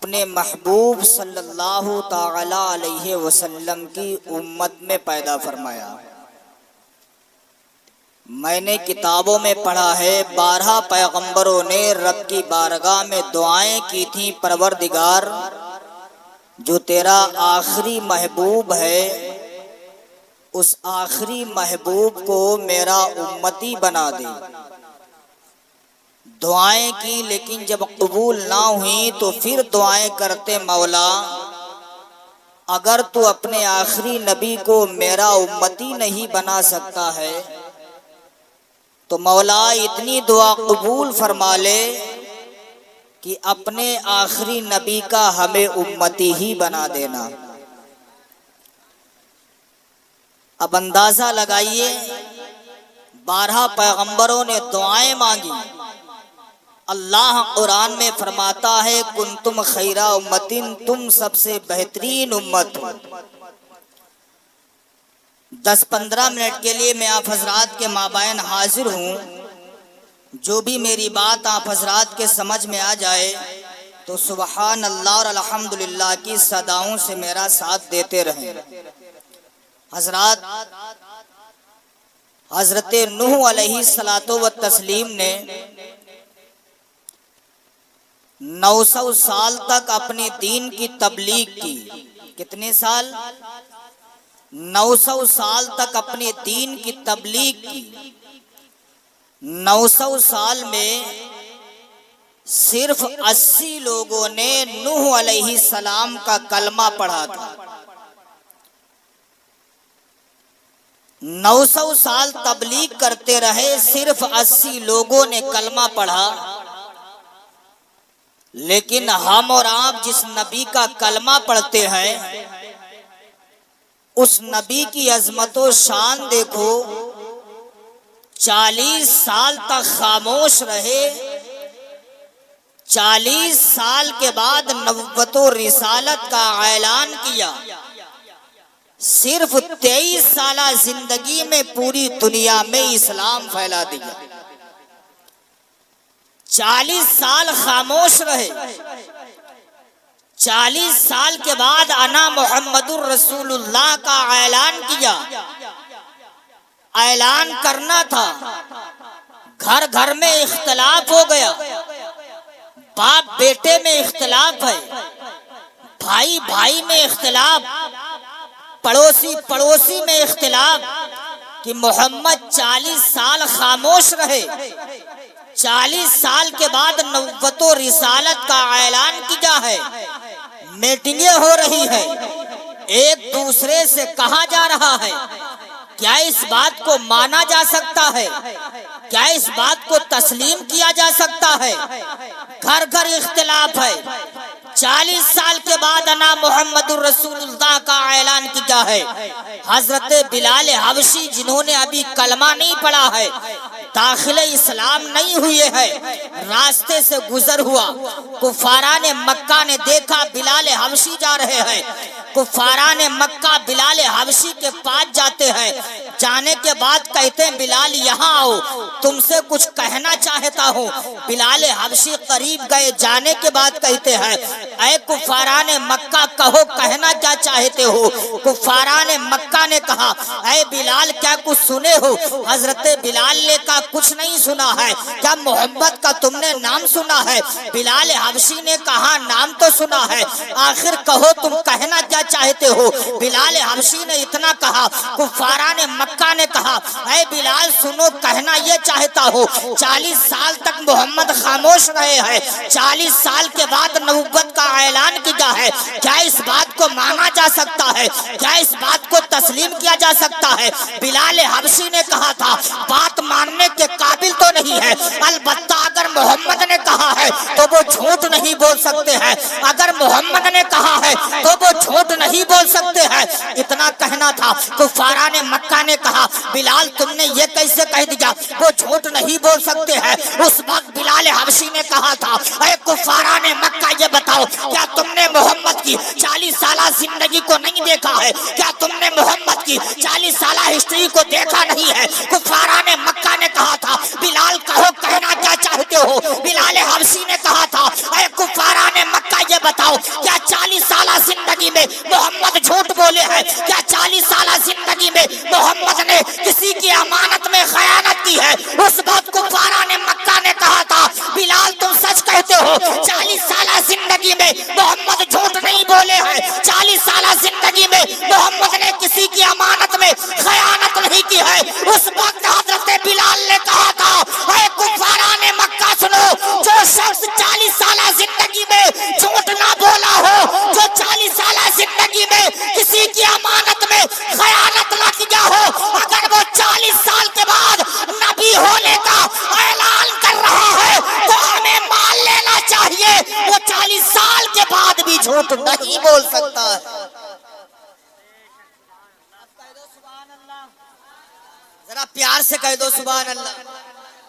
اپنے محبوب صلی اللہ تعالی علیہ وسلم کی امت میں پیدا فرمایا۔ میں نے کتابوں میں پڑھا ہے 12 پیغمبروں نے رب کی بارگاہ میں دعائیں کی تھیں، پروردگار جو تیرا آخری محبوب ہے اس آخری محبوب کو میرا امتی بنا دے۔ دعائیں کی لیکن جب قبول نہ ہوئیں تو پھر دعائیں کرتے، مولا اگر تو اپنے آخری نبی کو میرا امتی نہیں بنا سکتا ہے تو مولا اتنی دعا قبول فرما لے کہ اپنے آخری نبی کا ہمیں امتی ہی بنا دینا۔ اب اندازہ لگائیے 12 پیغمبروں نے دعائیں مانگی۔ اللہ قرآن میں فرماتا ہے کنتم خیر امت، تم سب سے بہترین امت ہو۔ 10-15 منٹ کے لیے میں آپ حضرات کے مابین حاضر ہوں، جو بھی میری بات آپ حضرات کے سمجھ میں آ جائے تو سبحان اللہ اور الحمدللہ کی صداؤں سے میرا ساتھ دیتے رہیں۔ حضرات، حضرت نوح علیہ الصلوۃ والتسلیم نے 900 سال تک اپنے دین کی تبلیغ کی۔ کتنے سال؟ 900 سال تک اپنے دین کی تبلیغ کی۔ 900 سال میں صرف 80 لوگوں نے نوح علیہ السلام کا کلمہ پڑھا تھا۔ 900 سال تبلیغ کرتے رہے، صرف 80 لوگوں نے کلمہ پڑھا، لیکن ہم اور آپ جس نبی کا کلمہ پڑھتے ہیں اس نبی کی عظمت و شان دیکھو۔ 40 سال تک خاموش رہے، 40 سال کے بعد نبوت و رسالت کا اعلان کیا۔ صرف 23 سالہ زندگی میں پوری دنیا میں اسلام پھیلا دیا۔ 40 سال خاموش رہے، 40 سال کے بعد انا محمد الرسول اللہ کا اعلان کیا۔ اعلان کرنا تھا، گھر گھر میں اختلاف ہو گیا، باپ بیٹے میں اختلاف ہے، بھائی بھائی میں اختلاف، پڑوسی پڑوسی میں اختلاف کہ محمد 40 سال خاموش رہے، 40 سال کے بعد نبوت و رسالت کا اعلان کیا ہے۔ میٹنگیں ہو رہی ہیں، ایک دوسرے سے کہا جا رہا ہے کیا اس بات کو مانا جا سکتا ہے؟ کیا اس بات کو تسلیم کیا جا سکتا ہے؟ گھر گھر اختلاف ہے۔ 40 سال کے بعد انا محمد الرسول اللہ کا اعلان کیا ہے۔ حضرت بلال حبشی جنہوں نے ابھی کلمہ نہیں پڑھا ہے، داخل اسلام نہیں ہوئے ہیں، راستے سے گزر ہوا، کفاران مکہ نے دیکھا بلال حبشی جا رہے ہیں، کفاران مکہ بلال حبشی کے پاس جاتے ہیں، جانے کے بعد کہتے ہیں بلال یہاں آؤ، تم سے کچھ کہنا چاہتا ہوں۔ بلال حبشی قریب گئے، جانے کے بعد کہتے ہیں اے کفاران مکہ کہو کہنا کیا چاہتے ہو؟ کفاران مکہ نے کہا اے بلال کیا کچھ سنے ہو؟ حضرت بلال نے کہا کچھ نہیں سنا ہے۔ کیا محمد کا تم نے نام سنا ہے؟ بلال حبشی نے کہا نام تو سنا ہے، آخر کہو تم کہنا کیا چاہتے ہو؟ بلال حبشی نے اتنا کہا، کفاران مکہ نے کہا اے بلال سنو کہنا یہ چاہتا ہو 40 سال تک محمد خاموش رہے ہیں، 40 سال کے بعد نبوت کا اعلان کیا ہے، کیا اس بات کو مانا جا سکتا ہے؟ کیا اس بات کو تسلیم کیا جا سکتا ہے؟ بلال حبشی نے کہا تھا بات ماننے کے قابل تو نہیں ہے، البتہ اگر محمد نے کہا ہے تو وہ جھوٹ نہیں بول سکتے ہیں، اگر محمد نے کہا ہے تو وہ جھوٹ نہیں بول سکتے ہیں۔ اتنا کہنا تھا، کفاران مکہ نے کہا بلال تم نے یہ کیسے کہہ دیا وہ جھوٹ نہیں بول سکتے ہیں؟ اس وقت بلال حبشی نے کہا تھا اے کفاران مکہ یہ بتا بتاؤ کیا تم نے محمد کی 40 سالہ زندگی کو نہیں دیکھا ہے؟ کیا تم نے محمد کی 40 سالہ ہسٹری کو دیکھا نہیں ہے؟ کفاران مکہ نے کہا تھا بلال کہو کہنا کیا چاہتے ہو؟ بلال حبشی نے کہا تھا اے کفاران مکہ یہ بتاؤ کیا 40 سالہ زندگی میں محمد جھوٹ بولے ہیں؟ کیا 40 سالہ زندگی میں محمد نے کسی کی امانت میں خیانت کی ہے؟ اس وقت کفاران مکہ نے کہا تھا بلال تم سچ کہتے ہو، 40 سالہ زندگی میں محمد جھوٹ نہیں بولے ہیں، 40 سالہ زندگی میں محمد نے کسی کی امانت میں خیانت نہیں کی ہے۔ اس وقت حضرت بلال نے کہا تھا اے کفاران مکہ سنو، جو شخص 40 سالہ زندگی میں جھوٹ نہ بولا ہو، جو 40 سالہ زندگی میں کسی کی امانت میں خیانت نہ کیا ہو، اگر وہ 40 سال کے بعد نبی ہونے کا اعلان کر رہا ہے تو ہمیں مان لینا چاہیے، وہ 40 سال کے بعد بھی جھوٹ نہیں بول سکتا ہے۔ ذرا پیار سے کہہ دو سبحان اللہ،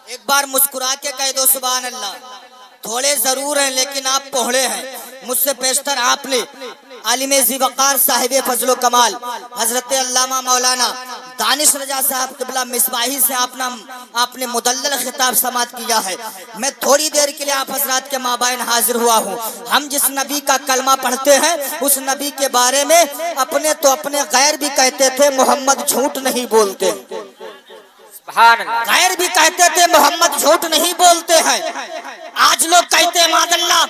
ایک بار مسکرا کے کہہ دو سبحان اللہ۔ تھوڑے ضرور ہیں لیکن آپ پوہڑے ہیں، مجھ سے پیشتر آپ نے عالم ذی وقار صاحب فضل و کمال حضرت علامہ مولانا دانش رضا صاحب قبلہ مصباحی سے آپ نے مدلل خطاب سماعت کیا ہے۔ میں تھوڑی دیر کے لیے آپ حضرات کے مابین حاضر ہوا ہوں۔ ہم جس نبی کا کلمہ پڑھتے ہیں اس نبی کے بارے میں اپنے تو اپنے غیر بھی کہتے تھے محمد جھوٹ نہیں بولتے، غیر بھی کہتے تھے محمد جھوٹ نہیں بولتے ہیں۔ آج لوگ کہتے ہیں معاذ اللہ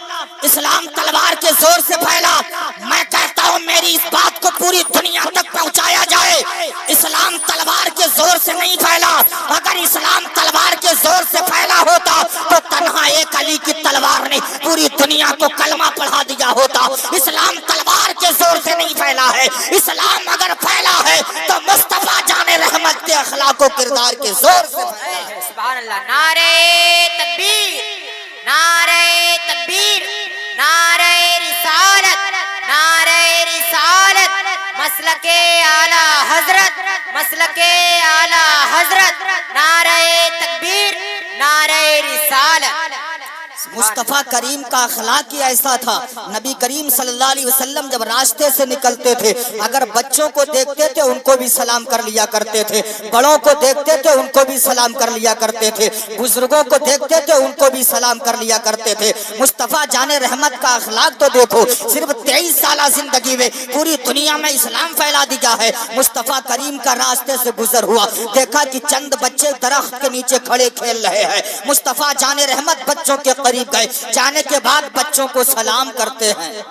اسلام تلوار کے زور سے پھیلا، میں کہتا ہوں میری اس بات کو پوری دنیا تک پہنچایا جائے، اسلام تلوار کے زور سے نہیں پھیلا۔ اگر اسلام تلوار کے زور سے پھیلا ہوتا تو تنہا ایک علی کی تلوار نے پوری دنیا کو کلمہ پڑھا دیا ہوتا۔ اسلام تلوار کے زور سے نہیں پھیلا ہے، اسلام اگر پھیلا ہے تو مصطفیٰ جان رحمت کے اخلاق و کردار کے زور سے پھیلا ہے۔ سبحان اللہ، نعرہ تکبیر، نعرہ تکبیر، نعرہ رسالت، نعرہ رسالت، مسلک اعلی حضرت، مسلک اعلی حضرت، نعرہ تکبیر، نعرہ رسالت۔ مصطفیٰ کریم کا اخلاق ہی ایسا تھا، نبی کریم صلی اللہ علیہ وسلم جب راستے سے نکلتے تھے اگر بچوں کو دیکھتے تھے ان کو بھی سلام کر لیا کرتے تھے، بڑوں کو دیکھتے تھے ان کو بھی سلام کر لیا کرتے تھے، بزرگوں کو دیکھتے تھے ان کو بھی سلام کر لیا کرتے تھے۔ مصطفیٰ جان رحمت کا اخلاق تو دیکھو، صرف 23 سالہ زندگی میں پوری دنیا میں اسلام پھیلا دیا ہے۔ مصطفیٰ کریم کا راستے سے گزر ہوا، دیکھا کہ چند بچے درخت کے نیچے کھڑے کھیل رہے ہیں، مصطفیٰ جان رحمت بچوں کے قریب گئے، جانے کے بعد بچوں کو سلام کرتے ہیں۔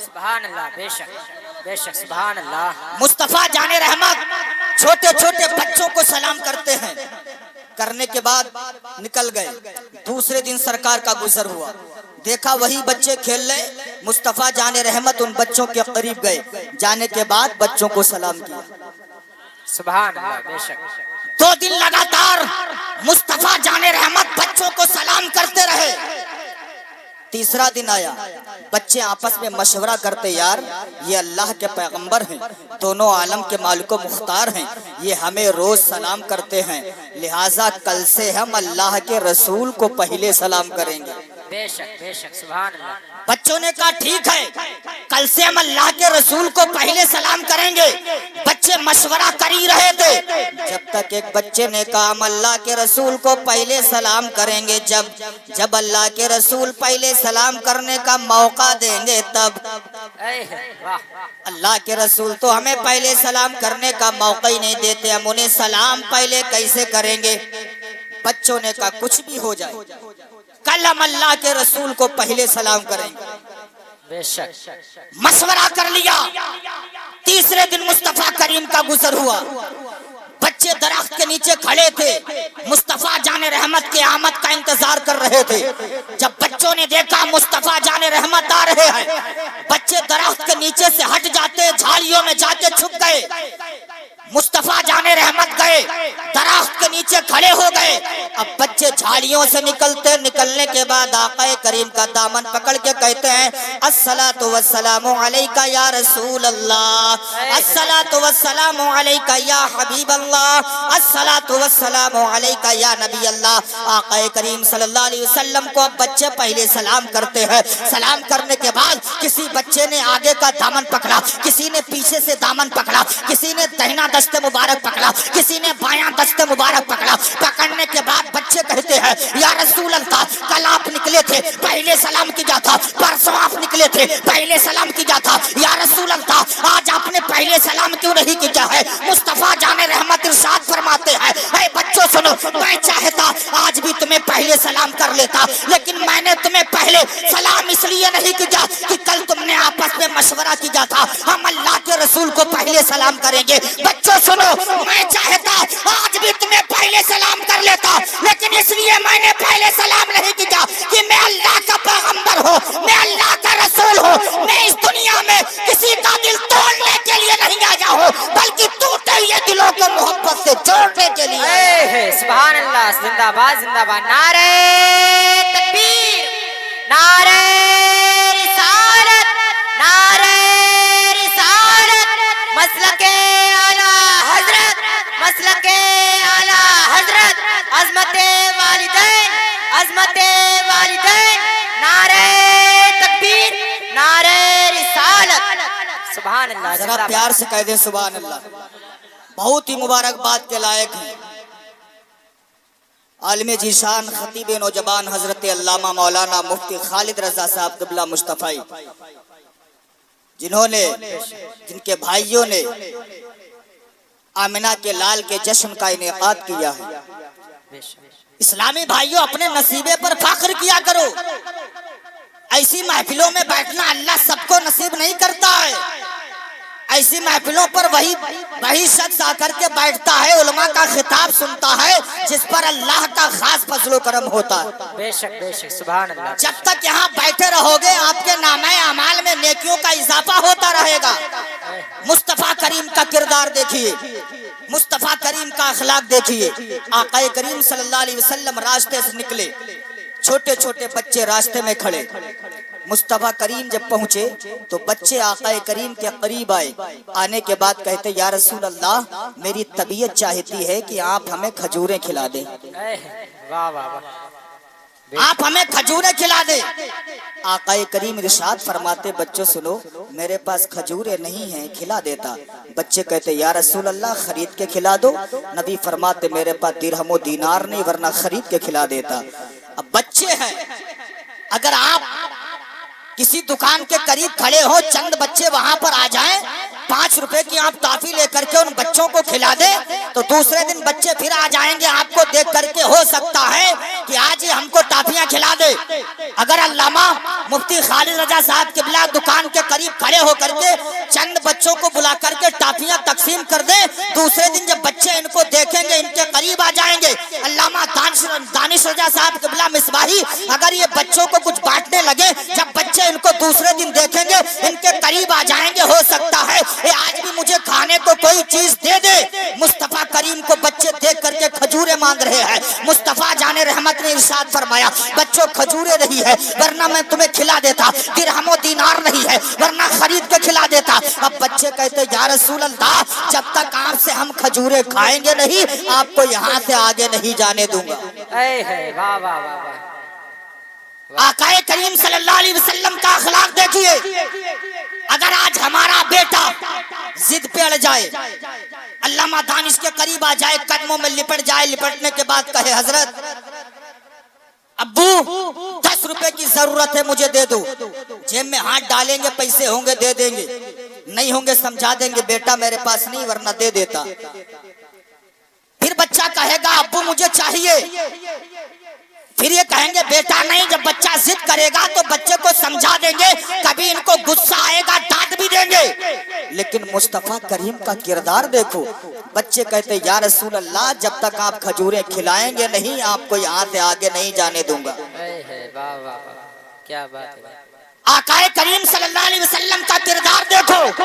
سبحان اللہ، بے شک بے شک، سبحان اللہ۔ مصطفیٰ جان رحمت چھوٹے چھوٹے بچوں کو سلام کرتے ہیں، کرنے کے بعد نکل گئے۔ دوسرے دن سرکار کا گزر ہوا، دیکھا وہی بچے کھیل رہے، مصطفیٰ جان رحمت ان بچوں کے قریب گئے، جانے کے بعد بچوں کو سلام کیا۔ سبحان اللہ، بے شک۔ 2 دن لگاتار مصطفیٰ جان رحمت بچوں کو سلام کرتے رہے۔ تیسرا دن آیا، بچے آپس میں مشورہ کرتے، یار یہ اللہ کے پیغمبر ہیں، دونوں عالم کے مالک و مختار ہیں، یہ ہمیں روز سلام کرتے ہیں، لہٰذا کل سے ہم اللہ کے رسول کو پہلے سلام کریں گے۔ بے شک بے شک، سبحان اللہ۔ بچوں نے کہا ٹھیک ہے، کل سے ہم اللہ کے رسول کو پہلے سلام کریں گے۔ بچے مشورہ کر ہی رہے تھے جب تک ایک بچے نے کہا ہم اللہ کے رسول کو پہلے سلام کریں گے جب اللہ کے رسول پہلے سلام کرنے کا موقع دیں گے تب۔ اللہ کے رسول تو ہمیں پہلے سلام کرنے کا موقع ہی نہیں دیتے، ہم انہیں سلام پہلے کیسے کریں گے؟ بچوں نے کہا کچھ بھی ہو جائے کل ہم اللہ کے رسول کو پہلے سلام کریں گے۔ بے شک، مشورہ کر لیا۔ تیسرے دن مصطفیٰ کریم کا گزر ہوا، بچے درخت کے نیچے کھڑے تھے، مصطفیٰ جان رحمت کی آمد کا انتظار کر رہے تھے۔ جب بچوں نے دیکھا مصطفیٰ جان رحمت آ رہے ہیں، بچے درخت کے نیچے سے ہٹ جاتے، جھاڑیوں میں جا کے چھپ گئے۔ مصطفیٰ جان رحمت گئے درخت کے نیچے کھڑے ہو گئے. اب بچے جھاڑیوں سے نکلنے کے بعد آقا کریم کا دامن پکڑ کے کہتے ہیں الصلاۃ والسلام علیکہ یا رسول اللہ، الصلاۃ والسلام علیکہ یا حبیب اللہ، الصلاۃ والسلام علیکہ یا نبی اللہ. آقا کریم صلی اللہ علیہ وسلم کو اب بچے پہلے سلام کرتے ہیں. سلام کرنے کے بعد کسی بچے نے آگے کا دامن پکڑا، کسی نے پیچھے سے دامن پکڑا، کسی نے دہنا دست مبارک پکڑا، کسی نے بایاں دست مبارک پکڑا. پکڑنے کے بعد بچے کہتے ہیں یا رسول اللہ، کل آپ نکلے تھے پہلے سلام کیا تھا، پرسوں آپ نکلے تھے پہلے سلام کیا تھا، یا رسول اللہ آج آپ نے پہلے سلام کیوں نہیں کیا ہے؟ مصطفیٰ جان رحمت ارشاد فرماتے ہیں اے بچوں سنو، میں چاہتا آج بھی تمہیں پہلے سلام کر لیتا، لیکن میں نے تمہیں پہلے سلام اس لیے نہیں کیا کہ کل تم نے آپس میں مشورہ کیا تھا ہم اللہ کے رسول کو پہلے سلام کریں گے. بچوں سنو، میں چاہتا آج بھی تمہیں پہلے سلام کر لیتا، لیکن اس لیے میں نے پہلے سلام نہیں کیا کہ میں اللہ کا پیغمبر ہوں، میں اللہ کا رسول ہوں، میں اس دنیا میں کسی کا دل توڑنے کے لیے نہیں آیا ہوں، بلکہ ٹوٹے ہوئے دلوں کو محبت سے جوڑنے کے لیے. سبحان اللہ، زندہ باد زندہ باد. نعرہ تکبیر، نعرہ رسالت، نعرہ رسالت، مسلک اعلیٰ حضرت، مسلک اعلیٰ حضرت، عظمت والدین، عظمت والدین، نعرہ تکبیر، نعرہ رسالت. سبحان اللہ. ذرا پیار سے کہہ دیں سبحان اللہ. بہت ہی مبارکباد کے لائق ہیں عالم ذیشان خطیب نوجوان حضرت علامہ مولانا مفتی خالد رضا صاحب قبلہ مصطفی، جن کے بھائیوں نے آمنہ کے لال کے جشن کا انعقاد کیا ہے. اسلامی بھائیوں، اپنے نصیبے پر فخر کیا کرو. ایسی محفلوں میں بیٹھنا اللہ سب کو نصیب نہیں کرتا ہے. ایسی محفلوں پر وہی شخص آ کر کے بیٹھتا ہے، علماء کا خطاب سنتا ہے، جس پر اللہ کا خاص فضل و کرم ہوتا ہے. بے شک بے شک. سبحان اللہ. جب تک یہاں بیٹھے رہو گے آپ کے نامہ اعمال میں نیکیوں کا اضافہ ہوتا رہے گا. مصطفیٰ کریم کا کردار دیکھیے، مصطفیٰ کریم کا اخلاق دیکھیے. آقا کریم صلی اللہ علیہ وسلم راستے سے نکلے، چھوٹے چھوٹے بچے راستے میں کھڑے. مصطفیٰ کریم جب پہنچے تو بچے آقا کریم کے قریب آئے. آنے کے بعد کہتے یا رسول اللہ، میری طبیعت چاہتی ہے کہ آپ ہمیں کھجوریں کھلا دیں. واہ واہ واہ. آپ ہمیں کھجوریں کھلا دیں. آقا کریم ارشاد فرماتے بچوں سنو، میرے پاس کھجوریں نہیں ہیں، کھلا دیتا. بچے کہتے یا رسول اللہ خرید کے کھلا دو. نبی فرماتے میرے پاس درہم و دینار نہیں، ورنہ خرید کے کھلا دیتا. اب بچے ہیں، اگر آپ کسی دکان کے قریب کھڑے ہو، چند بچے وہاں پر آ جائیں، 5 روپے کی آپ ٹافی لے کر کے ان بچوں کو کھلا دیں تو دوسرے دن بچے پھر آ جائیں گے آپ کو دیکھ کر کے، ہو سکتا ہے کہ آج ہی ہم کو ٹافیاں کھلا دے. اگر علامہ مفتی خالد رضا صاحب قبلہ دکان کے قریب کھڑے ہو کر کے چند بچوں کو بلا کر کے ٹافیاں تقسیم کر دیں، دوسرے دن جب بچے ان کو دیکھیں گے ان کے قریب آ جائیں گے. علامہ دانش رضا صاحب قبلہ مصباحی اگر یہ بچوں کو کچھ بانٹنے لگے، جب بچے ان کو دوسرے دن دیکھیں گے ان کے قریب آ جائیں گے. ہو سکتا ہے آج بھی مجھے کھانے کو کوئی چیز دے دے. مصطفیٰ کریم کو بچے دیکھ کر کے کھجوریں مانگ رہے ہیں. مصطفیٰ جان رحمت نے ارشاد فرمایا بچوں کھجوریں نہیں ہے ورنہ میں تمہیں کھلا دیتا، درہم و دینار نہیں ہے ورنہ خرید کے کھلا دیتا. اب بچے کہتے یا رسول اللہ، جب تک آپ سے ہم کھجوریں کھائیں گے نہیں، آپ کو یہاں سے آگے نہیں جانے دوں گا. واہ واہ واہ. آقا کریم صلی اللہ علیہ وسلم کا اخلاق دیکھیے. اگر آج ہمارا بیٹا ضد پہ اڑ جائے، علامہ دانش کے قریب آ جائے، قدموں میں لپٹ جائے، لپٹنے کے بعد کہے حضرت ابو 10 روپے کی ضرورت ہے مجھے دے دو، جیب میں ہاتھ ڈالیں گے، پیسے ہوں گے دے دیں گے، نہیں ہوں گے سمجھا دیں گے بیٹا میرے پاس نہیں ورنہ دے دیتا. پھر بچہ کہے گا ابو مجھے چاہیے، پھر یہ کہیں گے بیٹا نہیں. جب بچہ ضد کرے گا تو بچے کو سمجھا دیں گے، کبھی ان کو غصہ آئے گا ڈانٹ بھی دیں گے. لیکن مصطفیٰ کریم کا کردار دیکھو. بچے کہتے یا رسول اللہ، جب تک آپ کھجوریں کھلائیں گے نہیں، آپ کو یہاں سے آگے نہیں جانے دوں گا. واہ واہ کیا بات ہے. آقا کریم صلی اللہ علیہ وسلم کا کردار دیکھو.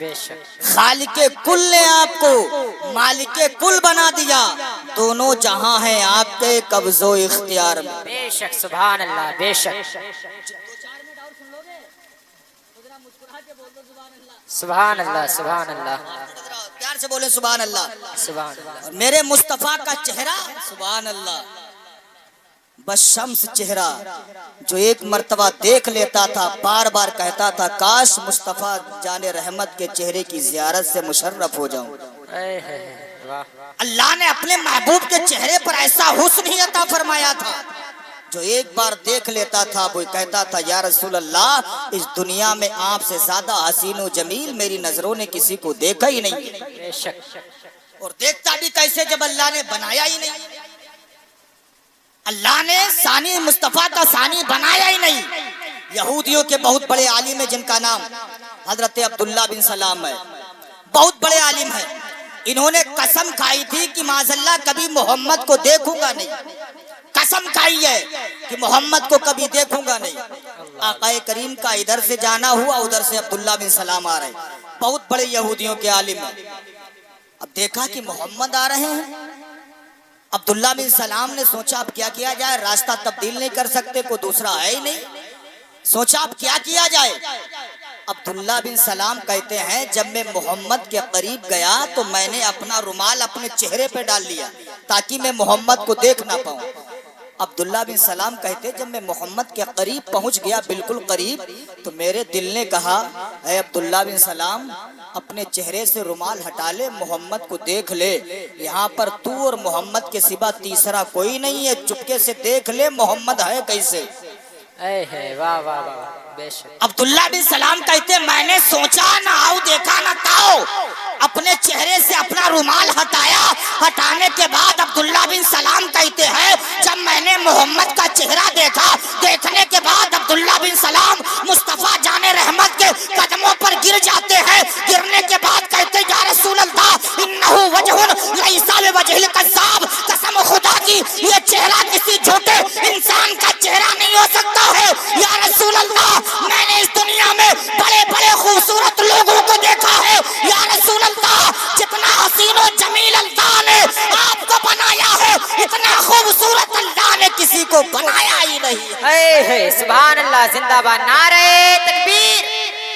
بے شک خالق کل نے آپ کو مالک کل بنا دیا، دونوں جہاں ہیں آپ کے قبض و اختیار میں۔ بے شک سبحان اللہ بے شک سبحان اللہ سبحان اللہ پیار سے بولے سبحان اللہ۔ سبحان اللہ اور میرے مصطفیٰ کا چہرہ سبحان اللہ، بس شمس چہرہ جو ایک مرتبہ دیکھ لیتا تھا بار بار کہتا تھا کاش مصطفیٰ جان رحمت کے چہرے کی زیارت سے مشرف ہو جاؤں۔ واہ اللہ نے اپنے محبوب کے چہرے پر ایسا حسن ہی عطا فرمایا تھا جو ایک بار دیکھ لیتا تھا وہ کہتا تھا یا رسول اللہ اس دنیا میں آپ سے زیادہ حسین و جمیل میری نظروں نے کسی کو دیکھا ہی نہیں، بے شک اور دیکھتا بھی کیسے جب اللہ نے بنایا ہی نہیں، اللہ نے ثانی مصطفیٰ کا ثانی بنایا ہی نہیں۔ یہودیوں کے بہت بڑے عالم ہیں جن کا نام حضرت عبداللہ بن سلام ہے، بہت بڑے عالم ہیں، انہوں نے قسم کھائی تھی کہ معاذ اللہ کبھی محمد کو دیکھوں گا نہیں، قسم کھائی ہے کہ محمد کو کبھی دیکھوں گا نہیں۔ آقا کریم کا ادھر سے جانا ہوا ادھر سے عبداللہ بن سلام آ رہے، بہت بڑے یہودیوں کے عالم ہیں۔ اب دیکھا کہ محمد آ رہے ہیں، عبداللہ بن سلام نے سوچا اب کیا کیا جائے، راستہ تبدیل نہیں کر سکتے، کوئی دوسرا ہے ہی نہیں، سوچا اب کیا کیا جائے۔ عبداللہ بن سلام کہتے ہیں جب میں محمد کے قریب گیا تو میں نے اپنا رومال اپنے چہرے پہ ڈال لیا تاکہ میں محمد کو دیکھ نہ پاؤں۔ عبداللہ بن سلام کہتے جب میں محمد کے قریب پہنچ گیا بالکل قریب تو میرے دل نے کہا اے عبداللہ بن سلام اپنے چہرے سے رومال ہٹا لے، محمد کو دیکھ لے، یہاں پر تو اور محمد کے سوا تیسرا کوئی نہیں ہے، چپکے سے دیکھ لے محمد ہے کیسے۔ اے ہے واہ واہ واہ بے شک عبداللہ بن سلام کہتے میں نے سوچا نہ آؤ دیکھا نہ تاؤ، اپنے چہرے سے اپنا رومال ہٹایا، ہٹانے کے بعد عبداللہ بن سلام کہتے ہیں جب میں نے محمد کا چہرہ دیکھا، دیکھنے کے بعد عبداللہ بن سلام مصطفیٰ جان رحمت کے قدموں پر گر جاتے ہیں، گرنے کے بعد کہتے یا رسول اللہ انہ وجہ لیس بوجہ الکذاب، قسم خدا کی یہ چہرہ کسی جھوٹے انسان کا چہرہ نہیں ہو سکتا ہے، یا رسول اللہ میں نے اس دنیا میں بڑے بڑے خوبصورت لوگوں کو دیکھا ہے، یا رسول اللہ جتنا حسین و جمیل اللہ نے آپ کو بنایا ہے اتنا خوبصورت اللہ نے کسی کو بنایا ہی نہیں۔ اے ہے سبحان اللہ زندہ باد، نعرہ تکبیر،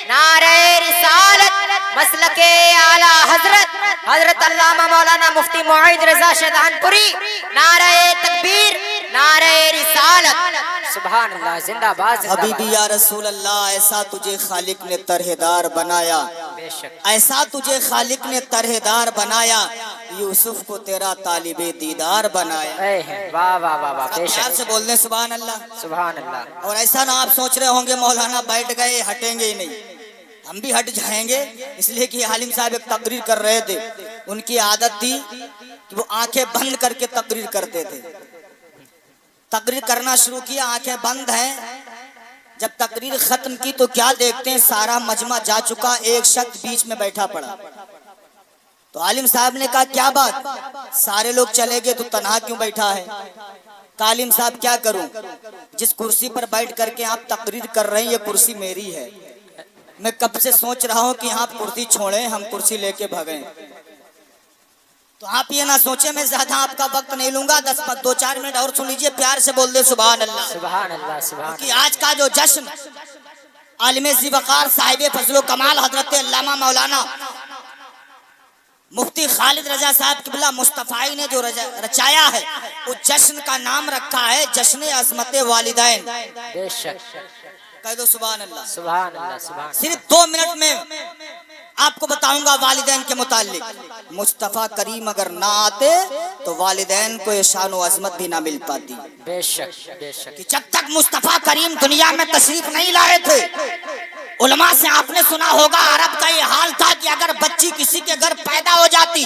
نعرہ رسالت، مسلک اعلی حضرت حضرت علامہ مولانا مفتی معید رضا شیطان پوری، نعرہ تکبیر، نعرہ رسالت، سبحان اللہ زندہ باد زندہ حبیبی باد یا رسول اللہ ایسا تجھے خالق نے طرح دار بنایا، بے شک ایسا تجھے خالق نے طرح دار بنایا، یوسف کو تیرا طالب دیدار بنایا۔ اے ہے واہ واہ واہ واہ بے پیار شک سے بولنے سبحان اللہ۔ سبحان اللہ اور ایسا نہ آپ سوچ رہے ہوں گے مولانا بیٹھ گئے ہٹیں گے ہی نہیں، ہم بھی ہٹ جائیں گے، اس لیے کہ عالم صاحب ایک تقریر کر رہے تھے، ان کی عادت تھی کہ وہ آنکھیں بند کر کے تقریر کرتے تھے، تقریر کرنا شروع کیا آنکھیں بند ہیں، جب تقریر ختم کی تو کیا دیکھتے ہیں سارا مجمع جا چکا، ایک شخص بیچ میں بیٹھا پڑا، تو عالم صاحب نے کہا کیا بات، سارے لوگ چلے گئے تو تنہا کیوں بیٹھا ہے؟ کہا عالم صاحب کیا کروں، جس کرسی پر بیٹھ کر کے آپ تقریر کر رہے ہیں یہ کرسی میری ہے، میں کب سے سوچ رہا ہوں کہ آپ کرسی چھوڑیں ہم کرسی لے کے بھگیں، تو آپ یہ نہ سوچیں میں زیادہ آپ کا وقت نہیں لوں گا، 2-4 منٹ اور سن لیجئے، پیار سے بول دے سبحان اللہ۔ سبحان اللہ سبحان کہ آج کا جو جشن عالم ذی وقار صاحب فضل و کمال حضرت علامہ مولانا مفتی خالد رضا صاحب قبلہ مصطفی نے جو رچایا ہے وہ جشن کا نام رکھا ہے جشن عظمت والدین۔ بے شک کہہ دو سبحان اللہ۔ سبحان اللہ سبحان صرف 2 منٹ میں آپ کو بتاؤں گا والدین کے متعلق، مصطفیٰ کریم اگر نہ آتے تو والدین کو یہ شان و عظمت بھی نہ مل پاتی، بے شک بے شک کہ جب تک مصطفیٰ کریم دنیا میں تشریف نہیں لائے تھے، علماء سے آپ نے سنا ہوگا عرب کا یہ حال تھا کہ اگر بچی کسی کے گھر پیدا ہو جاتی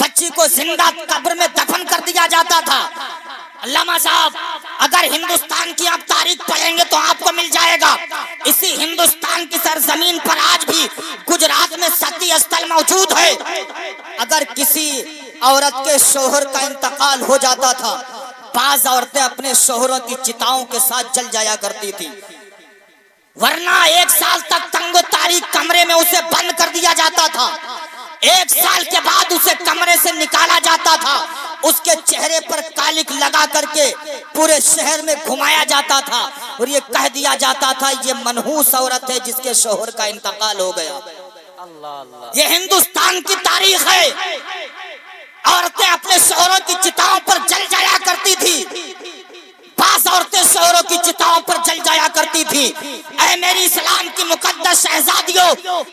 بچی کو زندہ قبر میں دفن کر دیا جاتا تھا۔ علامہ صاحب اگر ہندوستان کی آپ تاریخ پڑھیں گے تو آپ کو مل جائے گا، اسی ہندوستان کی سرزمین پر آج بھی گجرات میں ستی استھل موجود ہے، اگر کسی عورت کے شوہر کا انتقال ہو جاتا تھا بعض عورتیں اپنے شوہروں کی چتاؤں کے ساتھ جل جایا کرتی تھی، ورنہ 1 سال تک تنگ و تاریک کمرے میں اسے بند کر دیا جاتا تھا، 1 سال کے بعد اسے کمرے سے نکالا جاتا تھا، اس کے چہرے پر کالک لگا کر کے پورے شہر میں گھمایا جاتا تھا اور یہ کہہ دیا جاتا تھا یہ منحوس عورت ہے جس کے شوہر کا انتقال ہو گیا۔ یہ ہندوستان کی تاریخ ہے۔ عورتیں اپنے شوہروں کی چتاؤں پر جل جایا کرتی تھی، بعض عورتیں شوہروں کی چتاؤں پر جل جایا کرتی تھی۔ اے میری اسلام کی مقدس شہزادیوں،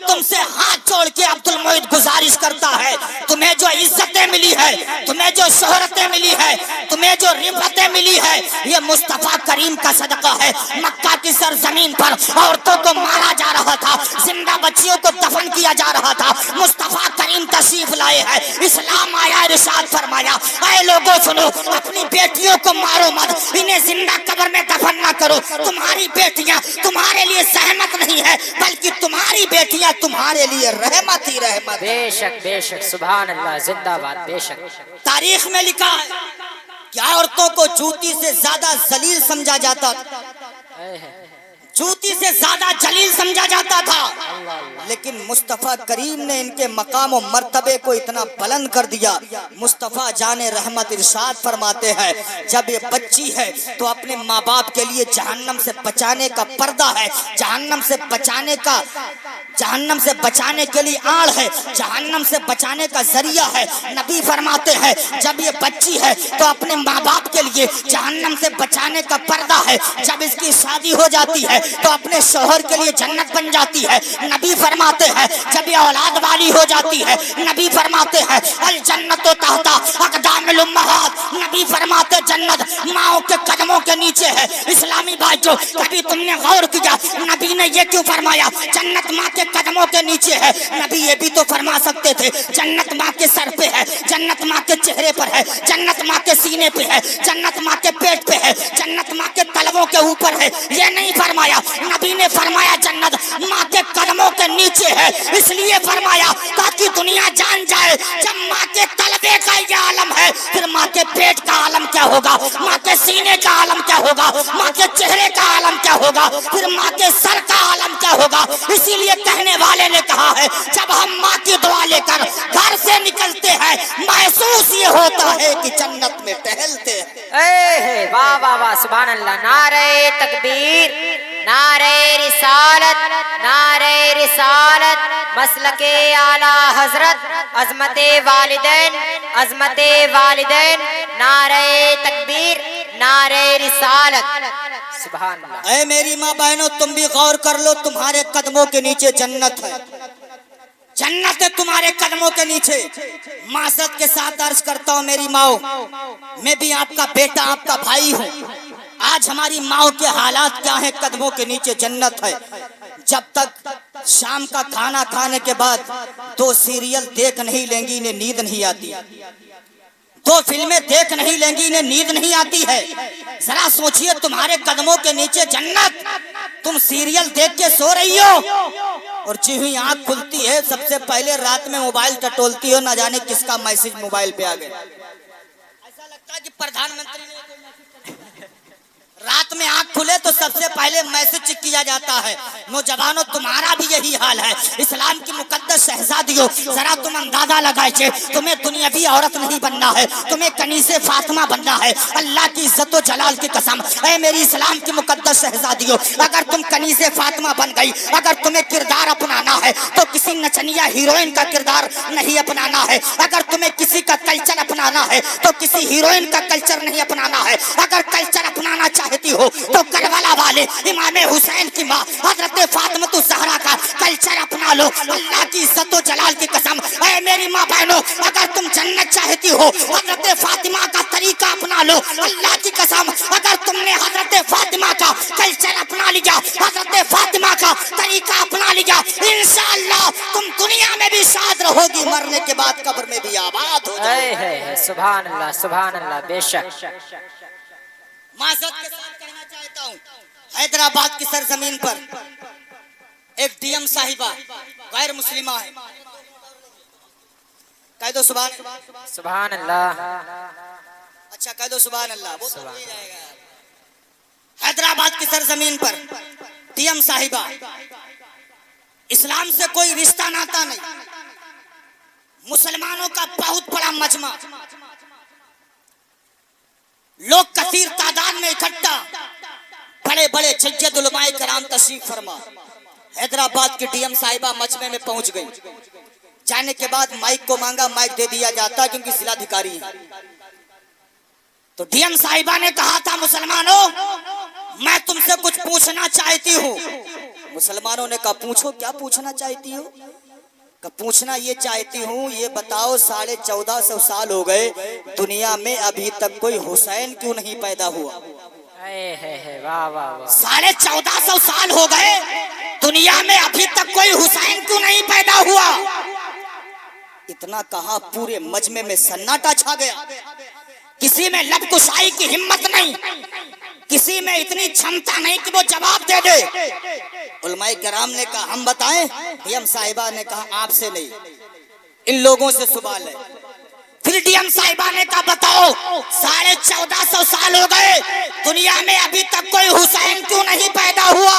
تم سے ہاتھ جوڑ کے عبد المعید گزارش کرتا ہے، تمہیں جو عزتیں ملی ہے، تمہیں جو شہرتیں ملی ہے، تمہیں جو رفعتیں ملی ہے، یہ مصطفیٰ کریم کا صدقہ ہے۔ مکہ کی سرزمین پر عورتوں کو مارا جا رہا تھا، زندہ بچیوں کو دفن کیا جا رہا تھا، مصطفیٰ کریم تشریف لائے ہیں، اسلام آیا، ارشاد فرمایا اے لوگوں سنو، اپنی بیٹیوں کو مارو مت، انہیں زندہ قبر میں دفن نہ کرو، تمہاری بیٹیاں تمہارے لیے زحمت نہیں ہے بلکہ تمہاری بیٹیاں تمہارے لیے رحمت ہی رحمت۔ بے شک بے شک، سبحان اللہ، زندہ باد، بے شک۔ تاریخ میں لکھا ہے کہ عورتوں کو جوتی سے زیادہ ذلیل سمجھا جاتا تھا، جوتی سے زیادہ جلیل سمجھا جاتا تھا، لیکن مصطفیٰ کریم نے ان کے مقام و مرتبے کو اتنا بلند کر دیا۔ مصطفیٰ جان رحمت ارشاد فرماتے ہیں جب یہ بچی ہے تو اپنے ماں باپ کے لیے جہنم سے بچانے کا پردہ ہے، جہنم سے بچانے کے لیے آڑ ہے، جہنم سے بچانے کا ذریعہ ہے۔ نبی فرماتے ہیں جب یہ بچی ہے تو اپنے ماں باپ کے لیے جہنم سے بچانے کا پردہ ہے، جب اس کی شادی ہو جاتی ہے تو اپنے شوہر کے لیے جنت بن جاتی ہے۔ نبی فرماتے ہیں جب یہ اولاد والی ہو جاتی ہے، نبی فرماتے ہیں الجنت تحت اقدام الامہات، نبی فرماتے جنت ماؤں کے قدموں کے نیچے ہے۔ اسلامی بھائیوں، کبھی تم نے غور کیا نبی نے یہ کیوں فرمایا جنت ماں کے قدموں کے نیچے ہے؟ نبی یہ بھی تو فرما سکتے تھے جنت ماں کے سر پہ ہے، جنت ماں کے چہرے پر ہے، جنت ماں کے سینے پہ ہے، جنت ماں کے پیٹ پہ ہے، جنت ماں کے تلووں کے اوپر ہے۔ یہ نہیں فرمایا، نبی نے فرمایا جنت ماں کے قدموں کے نیچے ہے، اس لیے فرمایا تاکہ دنیا جان جائے جب ماں کے تلوے کا یہ عالم ہے پھر ماں کے پیٹ کا عالم کیا ہوگا، ماں کے سینے کا عالم کیا ہوگا، ماں کے چہرے کا عالم کیا ہوگا، پھر ماں کے سر کا عالم کیا ہوگا۔ اسی لیے کہنے والے نے کہا ہے جب ہم ماں کی دعا لے کر گھر سے نکلتے ہیں محسوس یہ ہوتا ہے کہ جنت میں ٹہلتے ہیں۔ واہ واہ واہ، سبحان اللہ، نعرہ تکبیر، نعرہ رسالت، نعرہ رسالت، مسلک اعلی حضرت، عظمت والدین، عظمت والدین، نعرہ تکبیر، نعرہ رسالت، سبحان اللہ۔ اے میری ماں بہنوں، تم بھی غور کر لو، تمہارے قدموں کے نیچے جنت ہے، جنت ہے تمہارے قدموں کے نیچے۔ معذرت کے ساتھ عرض کرتا ہوں میری ماؤں، میں بھی آپ کا بیٹا، آپ کا بھائی ہوں۔ آج ہماری ماؤں کے حالات کیا ہیں؟ قدموں کے نیچے جنت ہے۔ جب تک شام کا کھانا کھانے کے بعد 2 سیریل دیکھ نہیں لیں گی انہیں نیند نہیں آتی، 2 فلمیں دیکھ نہیں لیں گی انہیں نیند نہیں آتی ہے۔ ذرا سوچئے تمہارے قدموں کے نیچے جنت، تم سیریل دیکھ کے سو رہی ہو اور جی ہوئی آنکھ کھلتی ہے سب سے پہلے رات میں موبائل ٹٹولتی ہو، نہ جانے کس کا میسج موبائل پہ آ گیا۔ ایسا لگتا ہے کہ پردھان منتری نے رات میں آنکھ کھلے تو سب سے پہلے میسج کیا جاتا ہے۔ نوجوانوں تمہارا بھی یہی حال ہے۔ اسلام کی مقدس شہزادیوں، ذرا تم اندازہ لگائیے، تمہیں دنیاوی عورت نہیں بننا ہے، تمہیں کنیز فاطمہ بننا ہے۔ اللہ کی عزت و جلال کی قسم، اے میری اسلام کی مقدس شہزادیوں، اگر تم کنیز فاطمہ بن گئی، اگر تمہیں کردار اپنانا ہے تو کسی نچنیا ہیروئن کا کردار نہیں اپنانا ہے۔ اگر تمہیں کسی کا کلچر اپنانا ہے تو کسی ہیروئن کا کلچر نہیں اپنانا ہے۔ اگر کلچر اپنانا چاہتی ہو تو کربلا والے امام حسین کی ماں حضرت فاطمہ الزہرا کا کلچر اپنا لو۔ اللہ کی عزت و جلال کی قسم، اے میری ماں بہنوں، اگر تم جنت چاہتی ہو حضرت فاطمہ کا طریقہ اپنا لو۔ اللہ کی قسم، اگر تم نے حضرت فاطمہ کا کلچر اپنا لیا، حضرت فاطمہ کا طریقہ اپنا لیا، انشاءاللہ تم دنیا میں بھی شاد رہو گی، مرنے کے بعد قبر میں بھی آباد ہو جاؤ گی۔ سبحان اللہ، سبحان اللہ، بے شک۔ معذرت کے ساتھ کہنا چاہتا ہوں، حیدرآباد کی سرزمین پر ایک ڈی ایم صاحبہ غیر مسلمہ ہے، کہہ دو سبحان اللہ، اچھا کہہ دو سبحان اللہ، وہ تو ہو جائے گا۔ حیدرآباد کی سرزمین پر ڈیم صاحبہ اسلام سے کوئی رشتہ ناتا نہیں، مسلمانوں کا بہت بڑا مجمع، لوگ کثیر تعداد میں اکٹھا، بڑے بڑے ججد علماء کرام تشریف فرما۔ حیدرآباد کی ڈی ایم صاحبہ مجمع میں پہنچ گئی۔ جانے کے بعد مائک کو مانگا، مائک دے دیا جاتا کیونکہ ضلع ادھیکاری ہے۔ تو ڈی ایم صاحبہ نے کہا تھا مسلمانوں میں تم سے کچھ پوچھنا چاہتی ہوں۔ مسلمانوں نے کہا پوچھو، کیا پوچھنا چاہتی ہو؟ کہ پوچھنا یہ چاہتی ہوں، یہ بتاؤ 1450 سال ہو گئے، دنیا میں ابھی تک کوئی حسین کیوں نہیں پیدا ہوا؟ 1450 سال ہو گئے، دنیا میں ابھی تک کوئی حسین کیوں نہیں پیدا ہوا؟ اتنا کہا پورے مجمع میں سناٹا چھا گیا، کسی میں لب کشائی کی ہمت نہیں، کسی میں اتنی چھمتا نہیں کہ وہ جواب دے دے۔ علماء کرام نے کہا ہم بتائیں؟ ڈی ایم صاحبہ نے کہا آپ سے نہیں، ان لوگوں سے سوال ہے۔ پھر ڈی ایم صاحبہ نے کہا بتاؤ 1450 سال ہو گئے، دنیا میں ابھی تک کوئی حسین کیوں نہیں پیدا ہوا؟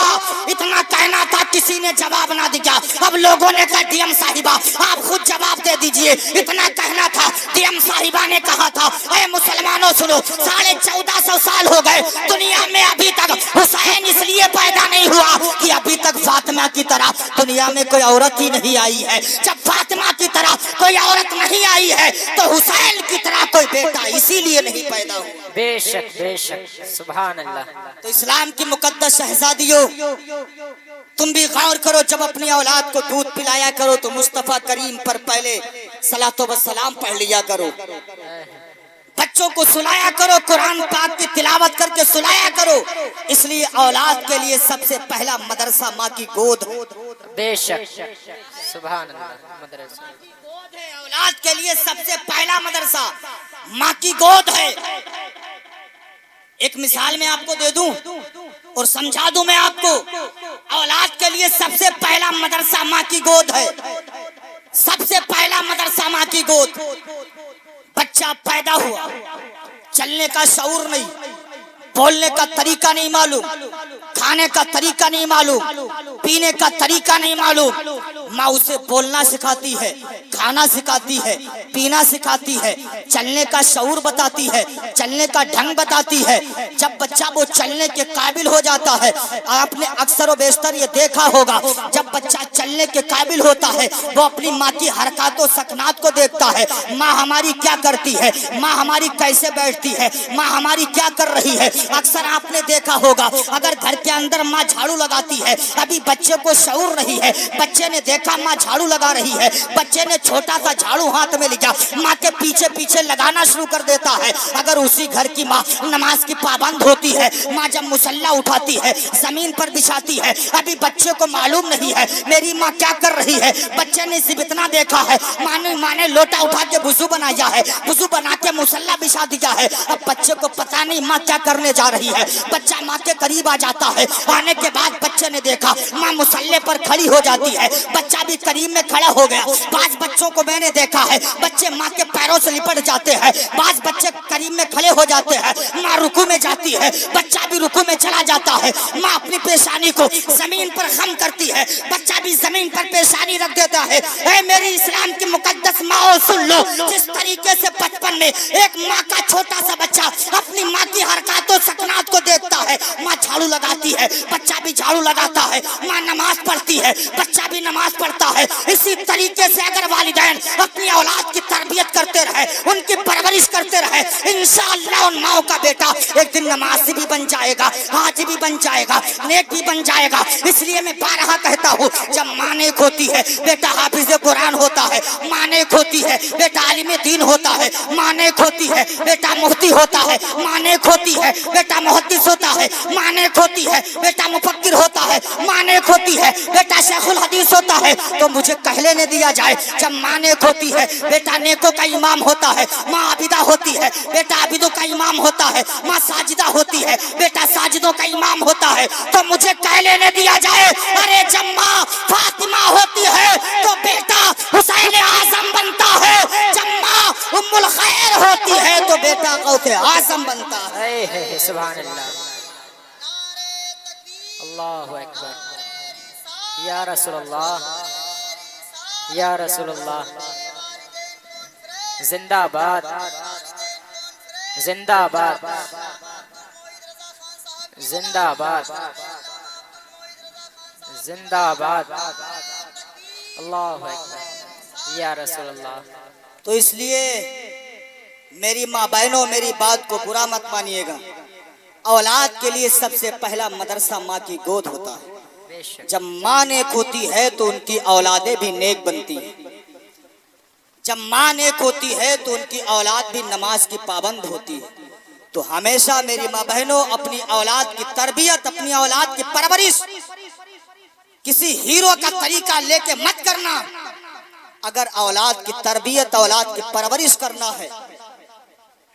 اتنا کہنا تھا، کسی نے جواب نہ دیا۔ اب لوگوں نے کہا ڈی ایم صاحبہ آپ خود جواب دے دیجئے، اتنا کہنا تھا۔ ڈی ایم صاحبہ نے کہا تھا اے مسلمانوں سنو، 1450 سال ہو گئے، دنیا میں ابھی تک حسین اس لیے پیدا نہیں ہوا کہ ابھی تک فاطمہ کی طرح دنیا میں کوئی عورت ہی نہیں آئی ہے۔ جب فاطمہ کی طرح کوئی عورت نہیں آئی ہے تو حسین کی طرح کوئی بیٹا اسی لیے نہیں پیدا ہوا۔ بے شک بے شک، سبحان اللہ۔ تو اسلام کی مقدس شہزادیوں، تم بھی غور کرو، جب اپنی اولاد کو دودھ پلایا کرو تو مصطفیٰ کریم پر پہلے صلاۃ و سلام پڑھ لیا کرو، بچوں کو سلایا کرو، قرآن پاک کی تلاوت کر کے سلایا کرو، اس لیے اولاد کے لیے سب سے پہلا مدرسہ ماں کی گود ہے۔ بے شک، سبحان اللہ۔ مدرسہ اولاد کے لیے سب سے پہلا مدرسہ ماں کی گود ہے۔ ایک مثال میں آپ کو دے دوں اور سمجھا دوں میں آپ کو، اولاد کے لیے سب سے پہلا مدرسہ ماں کی گود ہے، سب سے پہلا مدرسہ ماں کی گود۔ بچہ پیدا ہوا، چلنے کا شعور نہیں، بولنے کا طریقہ نہیں معلوم، کھانے کا طریقہ نہیں معلوم، پینے کا طریقہ نہیں معلوم، ماں اسے بولنا سکھاتی ہے، کھانا سکھاتی ہے، پینا سکھاتی ہے، چلنے کا شعور بتاتی ہے، چلنے کا ڈھنگ بتاتی ہے۔ جب بچہ وہ چلنے کے قابل ہو جاتا ہے، آپ نے اکثر و بیشتر یہ دیکھا ہوگا، جب بچہ چلنے کے قابل ہوتا ہے وہ اپنی ماں کی حرکات و سکنات کو دیکھتا ہے، ماں ہماری کیا کرتی ہے، ماں ہماری کیسے بیٹھتی ہے، ماں ہماری کیا کر رہی ہے۔ اکثر آپ نے دیکھا ہوگا اگر گھر کے اندر ماں جھاڑو لگاتی ہے، ابھی بچے کو شعور نہیں ہے، بچے نے دیکھا ماں جھاڑو لگا رہی ہے، بچے نے چھوٹا سا جھاڑو ہاتھ میں لیا، ماں کے پیچھے پیچھے لگانا شروع کر دیتا ہے۔ اگر اسی گھر کی ماں نماز کی پابند ہوتی ہے، ماں جب مصلی اٹھاتی ہے، زمین پر بچھاتی ہے، ابھی بچے کو معلوم نہیں ہے میری ماں کیا کر رہی ہے، بچے نے صرف اتنا دیکھا ہے ماں نے لوٹا اٹھا کے وضو بنایا ہے، وضو بنا کے مصلی بچھا دیا ہے، اب بچے کو پتا نہیں ماں کیا کرنے جا رہی ہے۔ بچہ ماں کے قریب آ جاتا ہے، آنے کے بعد بچے نے دیکھا ماں مصلی پر کھڑی ہو جاتی ہے، بچہ بھی قریب میں کھڑا ہو گیا۔ بعض بچوں کو میں نے دیکھا ہے بچے ماں کے پیروں سے لپٹ جاتے ہیں، بعض بچے قریب میں کھڑے ہو جاتے ہیں، ماں رکوع میں جاتی ہے، بچہ بھی رکوع میں چلا جاتا ہے، ماں اپنی پیشانی کو زمین پر خم کرتی ہے، بچہ بھی زمین پر پیشانی رکھ دیتا ہے۔ اے میری اسلام کی مقدس ماں سن لو، جس طریقے سے بچپن میں ایک ماں کا چھوٹا سا بچہ اپنی ماں کی حرکات و سکنات کو دیکھتا ہے، ماں جھاڑو لگاتی ہے، بچہ بھی جھاڑو لگاتا ہے، ماں نماز پڑھتی ہے، بچہ بھی نماز پڑھتا ہے۔ اسی طریقے سے اگر والدین اپنی اولاد کی تربیت کرتے رہے، ان کی پرورش کرتے رہے، انشاءاللہ ان ماؤں کا بیٹا ایک دن نمازی بھی بن جائے گا، حاجی بھی بن جائے گا، نیک بھی بن جائے گا۔ اس لیے میں بارہا کہتا ہوں، جب ماں نیک ہوتی ہے بیٹا حافظ قرآن ہوتا ہے، ماں نیک ہوتی ہے بیٹا عالم دین ہوتا ہے، ماں نیک ہوتی ہے بیٹا مفتی ہوتا ہے، ماں نیک ہوتی ہے بیٹا محدث ہوتا ہے، ماں نیک ہوتی ہے بیٹا مفکر ہوتا ہے، ماں نیک ہوتی ہے بیٹا شیخ الحدیث ہوتا ہے۔ تو مجھے کہہ لینے دیا جائے، جب ماں نیک ہوتی ہے بیٹا نیکوں کا امام ہوتا ہے، ماں عابدہ ہوتی ہے بیٹا عابدوں کا امام ہوتا ہے، ماں ساجدہ ہوتی ہے بیٹا ساجدوں کا امام ہوتا ہے۔ تو مجھے کہہ لینے دیا جائے، ارے جب ماں فاطمہ ہوتی ہے تو بیٹا حسین اعظم بنتا ہے، جب ماں ام الخیر ہوتی ہے تو بیٹا غوث اعظم بنتا ہے۔ سبحان اللہ۔ اللہ اکبر، یا رسول اللہ، یا رسول اللہ، زندہ باد، زندہ باد، زندہ باد، زندہ باد، اللہ اکبر، یا رسول اللہ۔ تو اس لیے میری ماں بہنوں میری بات کو برا مت مانیے گا، اولاد کے لیے سب سے پہلا مدرسہ ماں کی گود ہوتا ہے۔ بے شک، جب ماں نیک ہوتی ہے تو ان کی اولادیں بھی نیک بنتی ہیں، جب ماں نیک ہوتی ہے تو ان کی اولاد بھی نماز کی پابند ہوتی ہے۔ تو ہمیشہ میری ماں بہنوں اپنی اولاد کی تربیت، اپنی اولاد کی پرورش کسی ہیرو کا طریقہ لے کے مت کرنا۔ اگر اولاد کی تربیت، اولاد کی پرورش کرنا ہے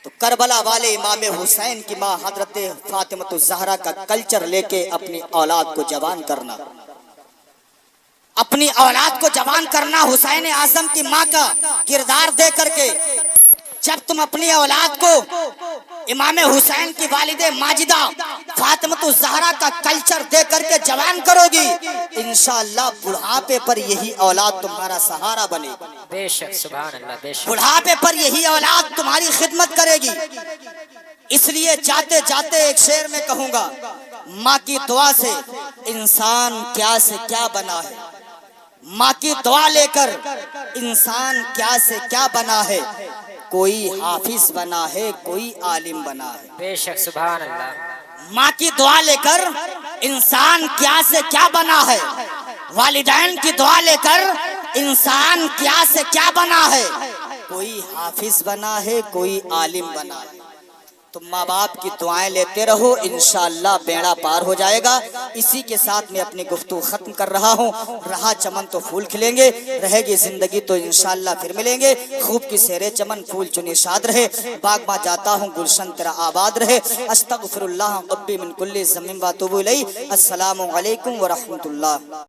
تو کربلا والے امام حسین کی ماں حضرت فاطمہ الزہرا کا کلچر لے کے اپنی اولاد کو جوان کرنا، اپنی اولاد کو جوان کرنا، حسین اعظم کی ماں کا کردار دے کر کے۔ جب تم اپنی اولاد کو امام حسین کی والدہ ماجدہ فاطمہ الزہرا کا کلچر دے کر کے جوان کرو گی، انشاءاللہ بڑھاپے پر یہی اولاد تمہارا سہارا بنے گی، بے شک، سبحان اللہ، بے شک، بڑھاپے پر یہی اولاد تمہاری خدمت کرے گی۔ اس لیے جاتے جاتے ایک شعر میں کہوں گا، ماں کی دعا سے انسان کیا سے کیا بنا ہے، ماں کی دعا لے کر انسان کیا سے کیا بنا ہے، کوئی حافظ بنا ہے، کوئی عالم بنا ہے۔ بے شک، سبحان اللہ، ماں کی دعا لے کر انسان کیا سے کیا بنا ہے، والدین کی دعا لے کر انسان کیا سے کیا بنا ہے، کوئی حافظ بنا ہے، کوئی عالم بنا ہے۔ تم ماں باپ کی دعائیں لیتے رہو، انشاءاللہ بیڑا پار ہو جائے گا۔ اسی کے ساتھ میں اپنی گفتگو ختم کر رہا ہوں۔ رہا چمن تو پھول کھلیں گے، رہے گی زندگی تو انشاءاللہ پھر ملیں گے۔ خوب کی سیرے چمن پھول چنی شاد رہے، باغ ماں جاتا ہوں گلشن تیرا آباد رہے۔ استغفر اللہ ربی من کل ذنب و اتوب الیہ۔ السلام علیکم ورحمۃ اللہ۔